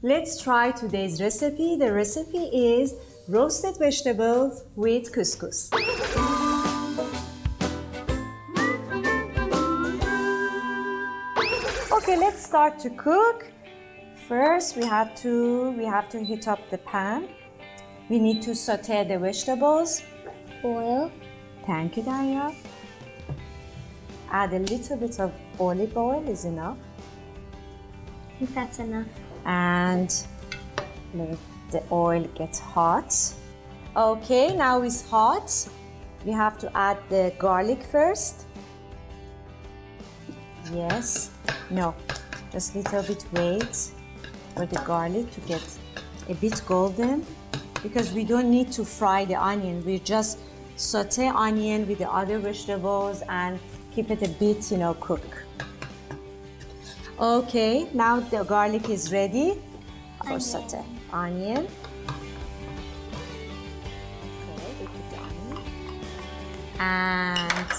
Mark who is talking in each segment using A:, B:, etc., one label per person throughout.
A: Let's try today's recipe. The recipe is roasted vegetables with couscous. Okay, let's start to cook. First, we have to heat up the pan. We need to saute the vegetables.
B: Oil.
A: Thank you, Daya. Add a little bit of olive oil is enough.
B: I think that's enough.
A: And let the oil get hot. Okay, now it's hot. We have to add the garlic first. Yes. No, just a little bit wait for the garlic to get a bit golden, because we don't need to fry the onion. We just saute onion with the other vegetables and keep it a bit, cook. Okay, now the garlic is ready for saute. Onion. Okay, we put the onion. And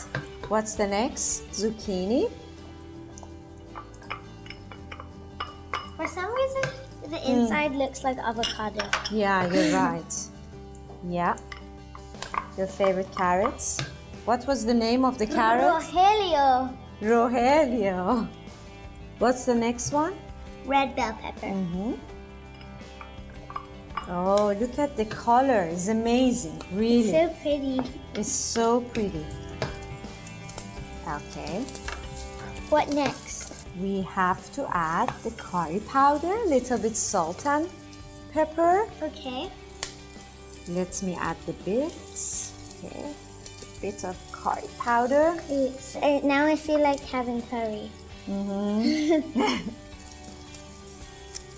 A: what's the next? Zucchini.
B: For some reason, the inside looks like avocado.
A: Yeah, you're right. Yeah. Your favorite carrots. What was the name of the carrot?
B: Rogelio.
A: Rogelio. What's the next one?
B: Red bell pepper.
A: Oh, look at the color. It's amazing. Really.
B: It's so pretty.
A: It's so pretty. Okay.
B: What next?
A: We have to add the curry powder, a little bit salt and pepper.
B: Okay.
A: Let me add the bits. Okay. A bit of curry powder.
B: Now I feel like having curry.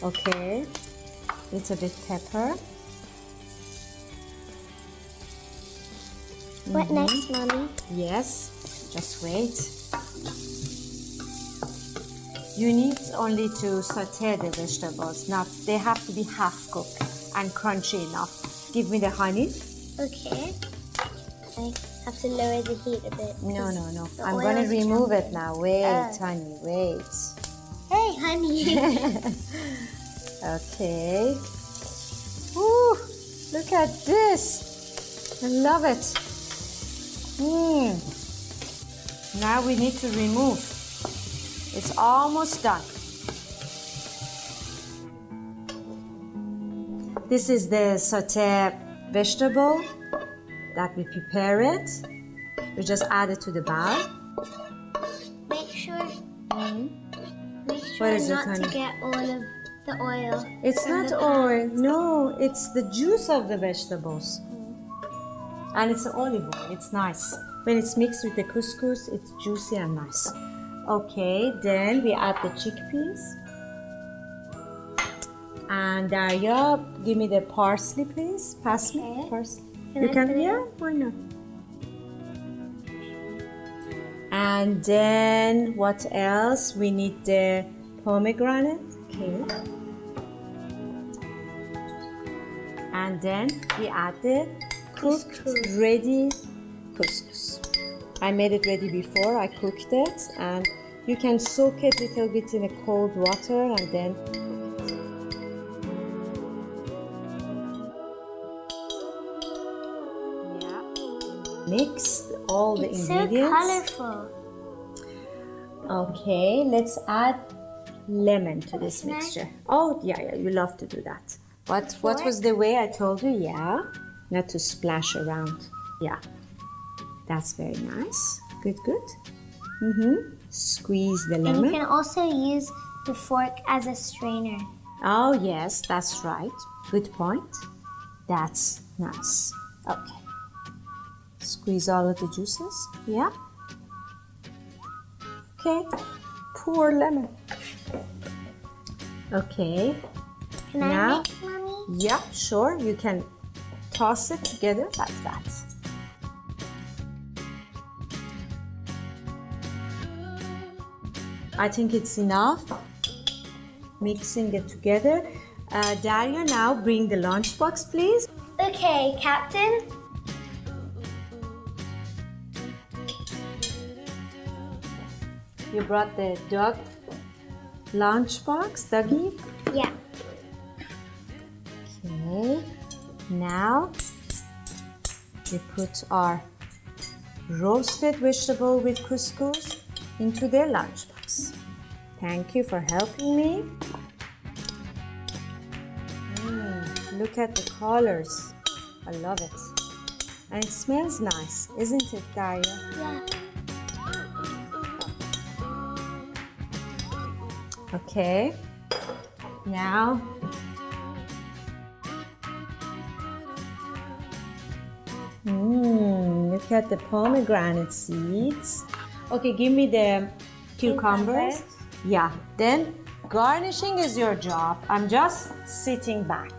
A: Okay. Little bit pepper.
B: What next, Mommy?
A: Yes. Just wait. You need only to saute the vegetables. They have to be half cooked and crunchy enough. Give me the honey.
B: Okay. I have to lower the heat a bit.
A: No. I'm going to remove it now. Wait, honey, wait.
B: Hey, honey.
A: Okay. Ooh, look at this. I love it. Now we need to remove. It's almost done. This is the sauté vegetable that we prepare it. We just add it to the bowl.
B: Make sure
A: What is it,
B: not
A: honey?
B: to get all of the oil.
A: It's
B: from
A: not
B: the
A: oil. No, it's the juice of the vegetables. And it's olive oil. It's nice. When it's mixed with the couscous, it's juicy and nice. Okay, then we add the chickpeas. And Daria, give me the parsley, please. Pass me parsley.
B: Can I put it in?
A: Why not? And then what else? We need the pomegranate. Okay. And then we add the cooked, ready couscous. I made it ready before I cooked it, and you can soak it a little bit in a cold water and then cook it. Yeah. Mix all the ingredients.
B: It's so colorful.
A: Okay, let's add lemon to this mixture. Oh, yeah, you love to do that. What was the way I told you? Yeah, not to splash around. Yeah. That's very nice. Good. Squeeze the lemon.
B: And you can also use the fork as a strainer.
A: Oh, yes, that's right. Good point. That's nice. Okay. Squeeze all of the juices. Yeah. Okay. Pour lemon. Okay.
B: Can I mix, Mommy?
A: Yeah, sure. You can toss it together like that. I think it's enough. Mixing it together. Daria, now bring the lunchbox, please.
B: Okay, Captain.
A: You brought the dog lunchbox, Dougie?
B: Yeah.
A: now we put our roasted vegetable with couscous into their lunchbox. Thank you for helping me. Look at the colors. I love it. And it smells nice, isn't it, Daria?
B: Yeah.
A: Okay. Now look at the pomegranate seeds. Okay, give me the cucumbers. Yeah, then garnishing is your job. I'm just sitting back.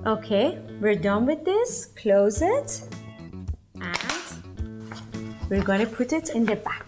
A: Okay, we're done with this. Close it. And we're gonna put it in the bag.